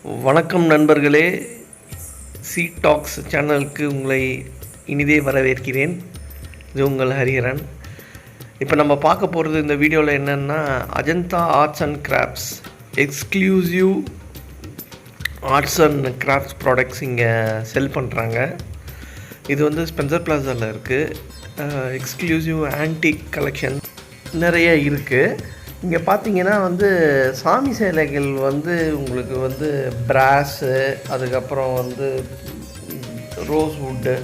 வணக்கம் நண்பர்களே, C tax சேனலுக்கு உங்களை இனிதே வரவேற்கிறேன். இது உங்கள் ஹரிஹரன். இப்போ நம்ம பார்க்க போகிறது இந்த வீடியோவில் என்னென்னா, Ajanta arts and crafts exclusive arts and crafts products இங்கே செல் பண்ணுறாங்க. இது வந்து ஸ்பென்சர் பிளாசாவில் இருக்குது. எக்ஸ்க்ளூசிவ் ஆன்டிக் கலெக்ஷன் நிறைய இருக்குது. இங்கே பார்த்தீங்கன்னா வந்து சாமி சேலைகள் வந்து உங்களுக்கு வந்து பிராஸு, அதுக்கப்புறம் வந்து ரோஸ் வுட்டு,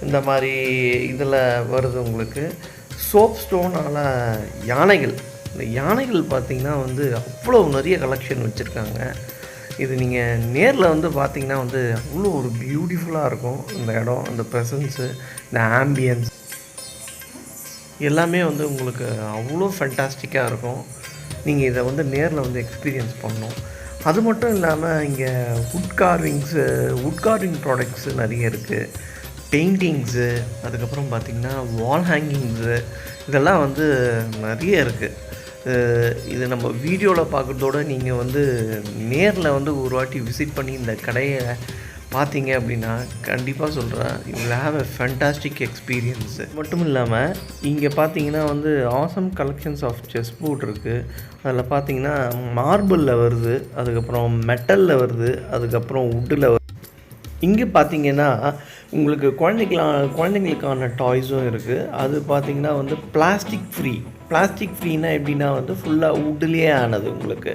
இந்த மாதிரி இதில் வருது. உங்களுக்கு சோப் ஸ்டோனால் யானைகள், இந்த யானைகள் பார்த்திங்கன்னா வந்து அவ்வளோ நிறைய கலெக்ஷன் வச்சுருக்காங்க. இது நீங்கள் நேரில் வந்து பார்த்திங்கன்னா வந்து அவ்வளோ ஒரு பியூட்டிஃபுல்லாக இருக்கும். இந்த இடம், அந்த ப்ரெசன்ஸு, இந்த ஆம்பியன்ஸ் எல்லாமே வந்து உங்களுக்கு அவ்வளோ ஃபேண்டாஸ்டிக்காக இருக்கும். நீங்கள் இதை வந்து நேரில் வந்து எக்ஸ்பீரியன்ஸ் பண்ணணும். அது மட்டும் இல்லாமல் இங்கே வுட் கார்விங் ப்ராடக்ட்ஸு நிறைய இருக்குது. பெயிண்டிங்ஸு, அதுக்கப்புறம் பார்த்திங்கன்னா வால் ஹேங்கிங்ஸு, இதெல்லாம் வந்து நிறைய இருக்குது. இது நம்ம வீடியோவில் பார்க்குறதோட நீங்கள் வந்து நேரில் வந்து ஒரு வாட்டி விசிட் பண்ணி இந்த கடையை பார்த்தீங்க அப்படின்னா கண்டிப்பாக சொல்கிறேன், you will have a fantastic experience. மட்டும் இல்லாமல் இங்கே பார்த்தீங்கன்னா வந்து awesome collections of chess board இருக்குது. அதில் பார்த்தீங்கன்னா மார்பிளில் வருது, அதுக்கப்புறம் மெட்டலில் வருது, அதுக்கப்புறம் வுட்டில் வருது. இங்கே பார்த்தீங்கன்னா உங்களுக்கு குழந்தைங்களுக்கான டாய்ஸும் இருக்குது. அது பார்த்திங்கன்னா வந்து பிளாஸ்டிக் ஃப்ரீனா எப்படின்னா வந்து ஃபுல்லாக வுட்லேயே ஆனது. உங்களுக்கு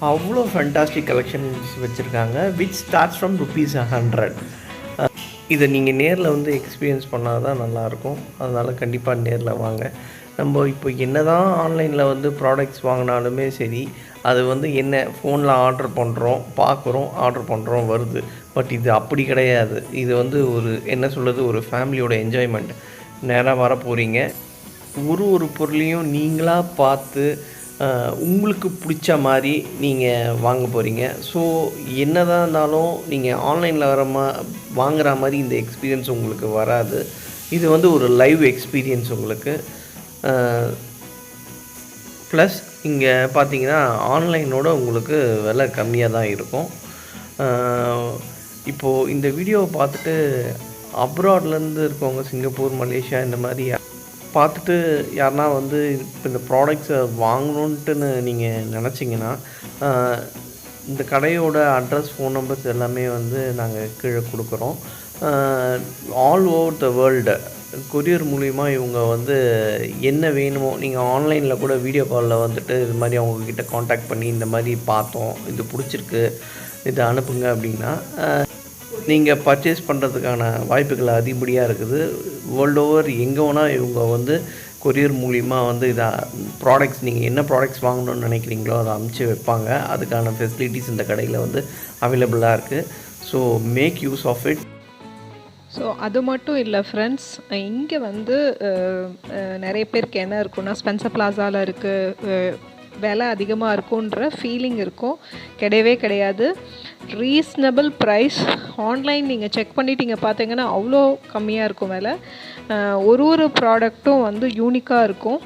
அவ்வளோ ஃபேண்டாஸ்டிக் கலெக்ஷன்ஸ் வச்சுருக்காங்க. Which starts from ₹100. இதை நீங்கள் நேரில் வந்து எக்ஸ்பீரியன்ஸ் பண்ணால் தான் நல்லாயிருக்கும். அதனால் கண்டிப்பாக நேரில் வாங்க. நம்ம இப்போ என்ன தான் ஆன்லைனில் வந்து ப்ராடக்ட்ஸ் வாங்கினாலுமே சரி, அது வந்து என்ன ஃபோனில் ஆர்டர் பண்ணுறோம், பார்க்குறோம், ஆர்டர் பண்ணுறோம், வருது. பட் இது அப்படி கிடையாது. இது வந்து ஒரு என்ன சொல்கிறது, ஒரு ஃபேமிலியோட என்ஜாய்மெண்ட். நேராக வர போகிறீங்க, ஒரு பொருளையும் நீங்களாக பார்த்து உங்களுக்கு பிடிச்ச மாதிரி நீங்கள் வாங்க போகிறீங்க. ஸோ என்ன தான் இருந்தாலும் நீங்கள் ஆன்லைனில் வாங்குகிற மாதிரி இந்த எக்ஸ்பீரியன்ஸ் உங்களுக்கு வராது. இது வந்து ஒரு லைவ் எக்ஸ்பீரியன்ஸ் உங்களுக்கு. ப்ளஸ் இங்கே பார்த்தீங்கன்னா ஆன்லைனோட உங்களுக்கு விலை கம்மியாக தான் இருக்கும். இப்போது இந்த வீடியோவை பார்த்துட்டு அப்ராட்லேருந்து இருக்கவங்க, சிங்கப்பூர், மலேசியா இந்த மாதிரி பார்த்துட்டு யாருனா வந்து இப்போ இந்த ப்ராடக்ட்ஸை வாங்கணுன்ட்டுன்னு நீங்கள் நினச்சிங்கன்னா, இந்த கடையோட அட்ரஸ், ஃபோன் நம்பர்ஸ் எல்லாமே வந்து நாங்கள் கீழே கொடுக்குறோம். All over the world courier மூலிமா இவங்க வந்து என்ன வேணுமோ, நீங்கள் ஆன்லைனில் கூட வீடியோ காலில் வந்துட்டு இது மாதிரி அவங்கக்கிட்ட காண்டாக்ட் பண்ணி இந்த மாதிரி பார்த்தோம், இது பிடிச்சிருக்கு, இதை அனுப்புங்க அப்படின்னா நீங்கள் பர்ச்சேஸ் பண்ணுறதுக்கான வாய்ப்புகள் அதிகப்படியாக இருக்குது. வேர்ல்டு ஓவர் எங்கே வேணால் இவங்க வந்து கொரியர் மூலிமா வந்து இதை ப்ராடக்ட்ஸ், நீங்கள் என்ன ப்ராடக்ட்ஸ் வாங்கணும்னு நினைக்கிறீங்களோ அதை அமுச்சு வைப்பாங்க. அதுக்கான ஃபெசிலிட்டிஸ் இந்த கடையில் வந்து அவைலபிளாக இருக்குது. So make use of it. So அது மட்டும் இல்லை ஃப்ரெண்ட்ஸ், இங்கே வந்து நிறைய பேருக்கு என்ன இருக்குன்னா, ஸ்பென்சர் பிளாசாவில் இருக்குது, விலை அதிகமாக இருக்குன்ற ஃபீலிங் இருக்கும். கிடையவே கிடையாது. Reasonable price. ஆன்லைன் நீங்கள் செக் பண்ணிட்டீங்க பார்த்தீங்கன்னா அவ்வளோ கம்மியாக இருக்கும் விலை. ஒரு ப்ராடக்ட்டும் வந்து யூனிக்காக இருக்கும்.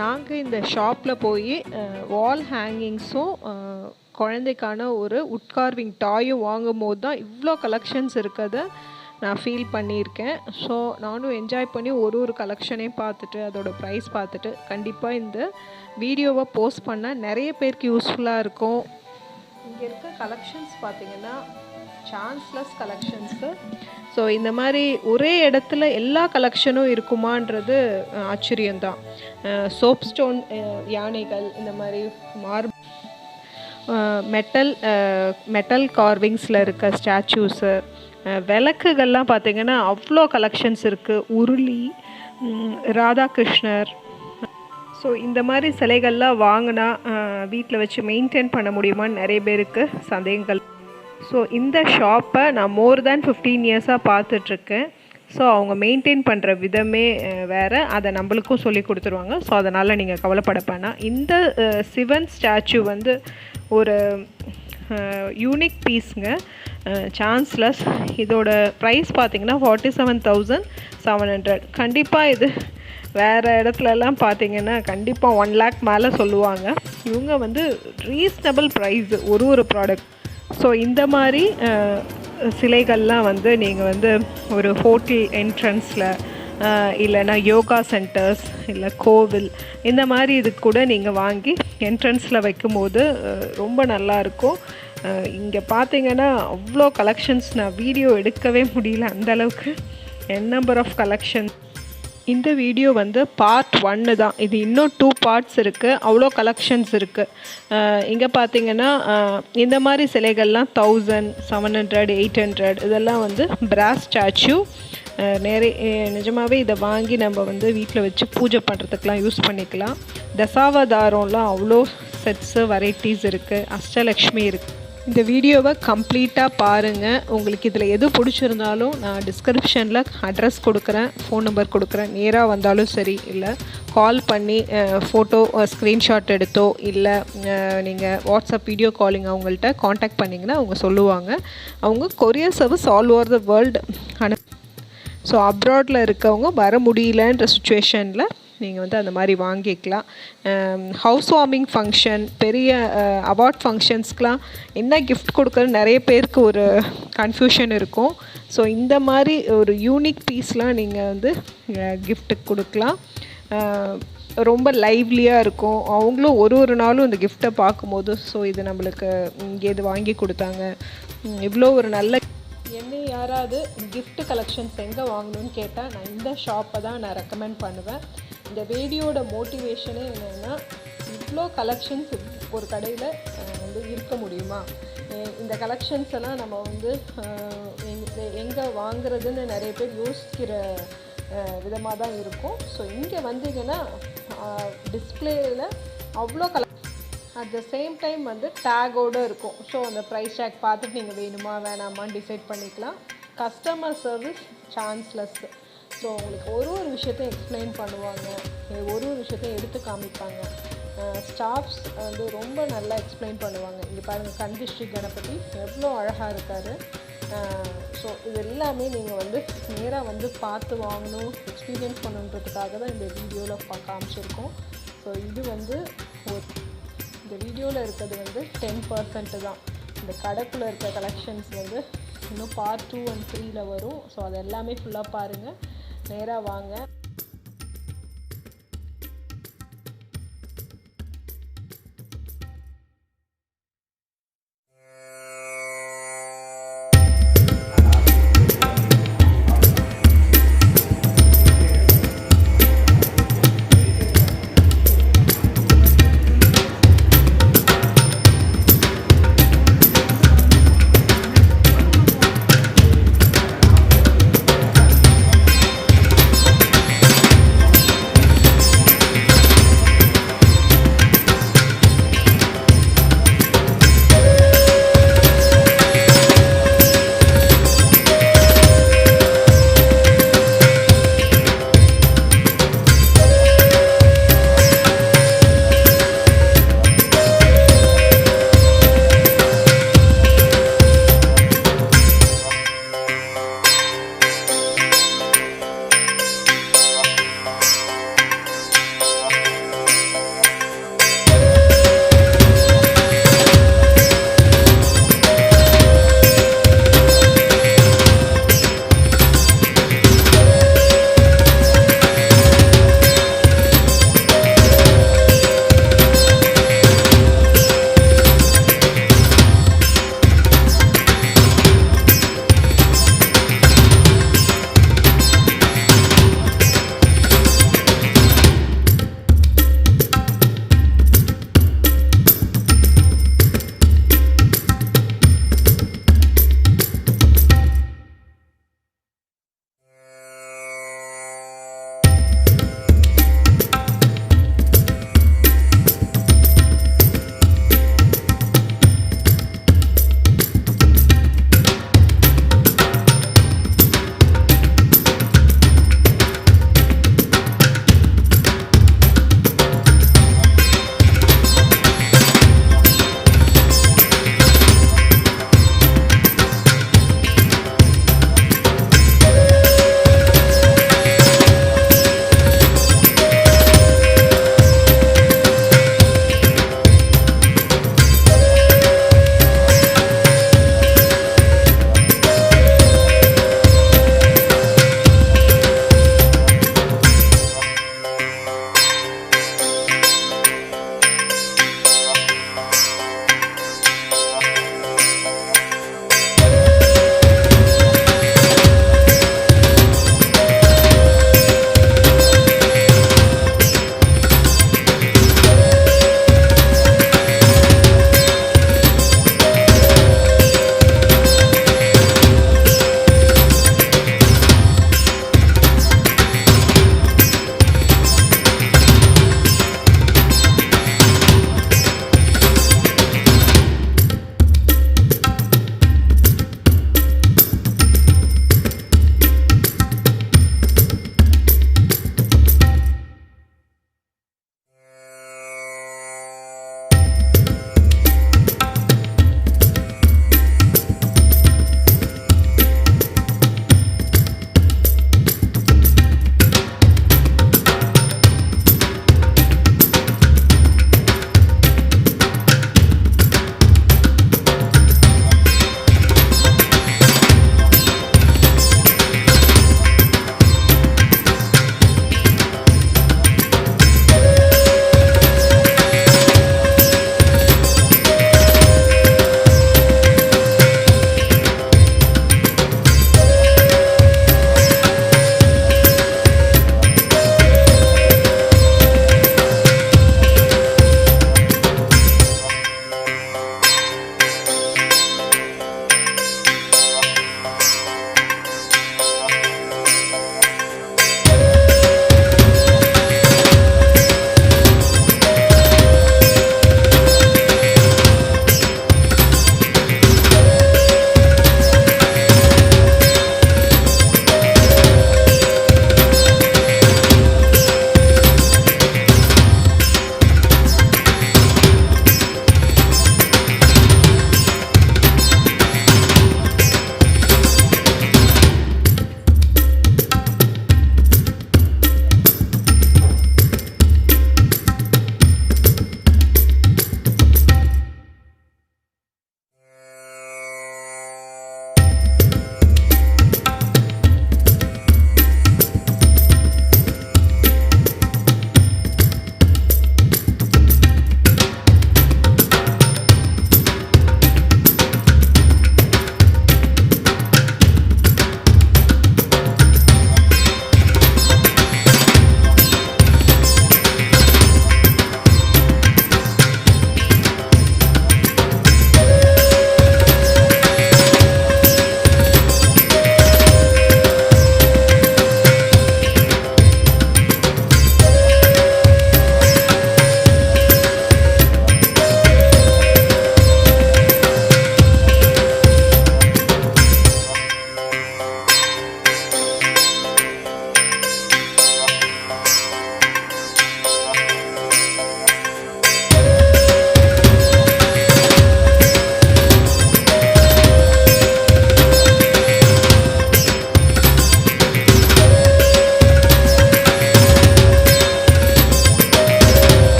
நாங்கள் இந்த ஷாப்பில் போய் வால் ஹேங்கிங்ஸும் குழந்தைக்கான ஒரு வுட் கார்விங் டாயும் வாங்கும் போது தான் இவ்வளோ கலெக்ஷன்ஸ் இருக்கிறத நான் ஃபீல் பண்ணியிருக்கேன். ஸோ நானும் என்ஜாய் பண்ணி ஒரு கலெக்ஷனையும் பார்த்துட்டு அதோடய ப்ரைஸ் பார்த்துட்டு கண்டிப்பாக இந்த வீடியோவை போஸ்ட் பண்ண நிறைய பேருக்கு யூஸ்ஃபுல்லாக இருக்கும். இங்கே இருக்க கலெக்ஷன்ஸ் பார்த்திங்கன்னா சான்ஸ்லெஸ் கலெக்ஷன்ஸு. ஸோ இந்த மாதிரி ஒரே இடத்துல எல்லா கலெக்ஷனும் இருக்குமான்றது ஆச்சரியம்தான். சோப் ஸ்டோன் யானைகள், இந்த மாதிரி மெட்டல் கார்விங்ஸில் இருக்க ஸ்டாச்சூஸு, விளக்குகள்லாம் பார்த்திங்கன்னா அவ்வளோ கலெக்ஷன்ஸ் இருக்குது. உருளி, ராதாகிருஷ்ணர். ஸோ இந்த மாதிரி சிலைகள்லாம் வாங்கினா வீட்டில் வச்சு மெயின்டைன் பண்ண முடியுமான்னு நிறைய பேருக்கு சந்தேகங்கள். ஸோ இந்த ஷாப்பை நான் மோர் தேன் 15 இயர்ஸாக பார்த்துட்ருக்கேன். ஸோ அவங்க மெயின்டைன் பண்ணுற விதமே வேறு, அதை நம்மளுக்கும் சொல்லி கொடுத்துருவாங்க. ஸோ அதனால் நீங்கள் கவலைப்படப்பேனா. இந்த சிவன் ஸ்டாச்சு வந்து ஒரு யூனிக் பீஸுங்க, சான்ஸ்லெஸ். இதோட ப்ரைஸ் பார்த்திங்கன்னா 47,700. கண்டிப்பாக இது வேறு இடத்துலலாம் பார்த்திங்கன்னா கண்டிப்பாக 1 lakh மேலே சொல்லுவாங்க. இவங்க வந்து ரீசனபிள் ப்ரைஸு ஒரு ப்ராடக்ட் ஸோ இந்த மாதிரி சிலைகள்லாம் வந்து நீங்கள் வந்து ஒரு ஹோட்டல் என்ட்ரன்ஸில் இல்லைனா யோகா சென்டர்ஸ் இல்லை கோவில் இந்த மாதிரி இது கூட நீங்கள் வாங்கி என்ட்ரன்ஸில் வைக்கும்போது ரொம்ப நல்லாயிருக்கும். இங்கே பார்த்தீங்கன்னா அவ்வளோ கலெக்ஷன்ஸ், நான் வீடியோ எடுக்கவே முடியல அந்தளவுக்கு நம்பர் ஆஃப் கலெக்ஷன். இந்த வீடியோ வந்து பார்ட் 1 தான். இது இன்னும் 2 பார்ட்ஸ் இருக்குது. அவ்வளோ கலெக்ஷன்ஸ் இருக்குது. இங்கே பார்த்தீங்கன்னா இந்த மாதிரி சிலைகள்லாம் 1000, 700, 800 இதெல்லாம் வந்து பிராஸ் ஸ்டாச்சு. நிஜமாகவே இதை வாங்கி நம்ம வந்து வீட்டில் வச்சு பூஜை பண்ணுறதுக்கெலாம் யூஸ் பண்ணிக்கலாம். தசாவதாரம்லாம் அவ்வளோ செட்ஸு வெரைட்டிஸ் இருக்குது. அஷ்டலக்ஷ்மி இருக்குது. இந்த வீடியோவை கம்ப்ளீட்டாக பாருங்கள். உங்களுக்கு இதில் எது பிடிச்சிருந்தாலும் நான் டிஸ்கிரிப்ஷனில் அட்ரஸ் கொடுக்குறேன், ஃபோன் நம்பர் கொடுக்குறேன். நேராக வந்தாலும் சரி, இல்லை கால் பண்ணி ஃபோட்டோ ஸ்க்ரீன்ஷாட் எடுத்தோ, இல்லை நீங்கள் வாட்ஸ்அப் வீடியோ காலிங் அவங்கள்ட்ட காண்டாக்ட் பண்ணிங்கன்னா அவங்க சொல்லுவாங்க. அவங்க courier service all over the world so அப்ராடில் இருக்கவங்க வர முடியலன்ற சுச்சுவேஷனில் நீங்கள் வந்து அந்த மாதிரி வாங்கிக்கலாம். ஹவுஸ் வார்மிங் ஃபங்க்ஷன், பெரிய அவார்ட் ஃபங்க்ஷன்ஸ்க்கெலாம் என்ன கிஃப்ட் கொடுக்குறது நிறைய பேருக்கு ஒரு கன்ஃபியூஷன் இருக்கும். ஸோ இந்த மாதிரி ஒரு யூனிக் பீஸ்லாம் நீங்கள் வந்து கிஃப்ட்டுக்கு கொடுக்கலாம். ரொம்ப லைவ்லியாக இருக்கும். அவங்களும் ஒரு நாளும் இந்த கிஃப்ட்டை பார்க்கும்போது ஸோ இது நம்மளுக்கு இங்கே இது வாங்கி கொடுத்தாங்க, இவ்வளோ ஒரு நல்ல. என்னை யாராவது கிஃப்ட் கலெக்ஷன்ஸ் எங்கே வாங்கணும்னு கேட்டால் நான் இந்த ஷாப்பை தான் நான் ரெக்கமெண்ட் பண்ணுவேன். இந்த வீடியோட மோட்டிவேஷனே என்னென்னா, இவ்வளோ கலெக்ஷன்ஸ் ஒரு கடையில் வந்து இருக்க முடியுமா, இந்த கலெக்ஷன்ஸ் எல்லாம் நம்ம வந்து எங்கே வாங்குறதுன்னு நிறைய பேர் யோசிக்கிற விதமாக தான் இருக்கும். ஸோ இங்கே வந்தீங்கன்னா டிஸ்பிளேயில் அவ்வளோ அட் த சேம் டைம் வந்து டேகோடு இருக்கும். ஸோ அந்த ப்ரைஸ் டேக் பார்த்துட்டு நீங்கள் வேணுமா வேணாமான்னு டிசைட் பண்ணிக்கலாம். Customer service chanceless. ஸோ உங்களுக்கு ஒரு விஷயத்தையும் எக்ஸ்பிளைன் பண்ணுவாங்க, ஒரு விஷயத்தையும் எடுத்து காமிப்பாங்க. ஸ்டாஃப்ஸ் வந்து ரொம்ப நல்லா எக்ஸ்பிளைன் பண்ணுவாங்க. இங்கே பாருங்கள், கந்திஷ்டி கணபதி எவ்வளோ அழகாக இருக்கார். ஸோ இது எல்லாமே நீங்கள் வந்து நேராக வந்து பார்த்து வாங்கணும், எக்ஸ்பீரியன்ஸ் பண்ணணுன்றதுக்காக தான் இந்த வீடியோவில் காமிச்சிருக்கோம். ஸோ இது வந்து இந்த வீடியோவில் இருக்கிறது வந்து 10% தான். இந்த கடைக்குள்ளே இருக்க கலெக்ஷன்ஸ் வந்து இன்னும் பார்ட் 2 and 3 வரும். ஸோ அது எல்லாமே ஃபுல்லாக பாருங்கள், நேராக வாங்க.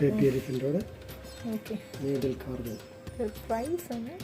பேபி எலிஃபெண்டோட ஓகே நேதல் கார்பன். ப்ரைஸ் என்ன?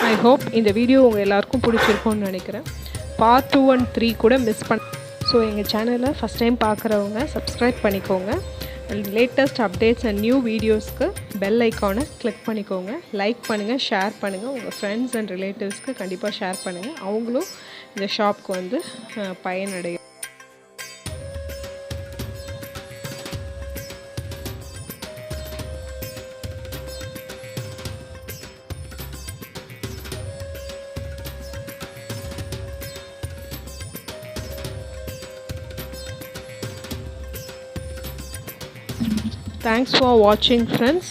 ஐ ஹோப் இந்த வீடியோ உங்கள் எல்லாருக்கும் பிடிச்சிருக்கும்னு நினைக்கிறேன். பார்ட் 2 and 3 கூட மிஸ் ஸோ எங்கள் சேனலை ஃபஸ்ட் டைம் பார்க்குறவங்க சப்ஸ்கிரைப் பண்ணிக்கோங்க. லேட்டஸ்ட் அப்டேட்ஸ் அண்ட் நியூ வீடியோஸ்க்கு பெல் ஐக்கானை கிளிக் பண்ணிக்கோங்க. லைக் பண்ணுங்கள், ஷேர் பண்ணுங்கள். உங்கள் ஃப்ரெண்ட்ஸ் அண்ட் ரிலேட்டிவ்ஸ்க்கு கண்டிப்பாக ஷேர் பண்ணுங்கள். அவங்களும் இந்த ஷாப்க்கு வந்து பயனடையும். Thanks for watching, friends.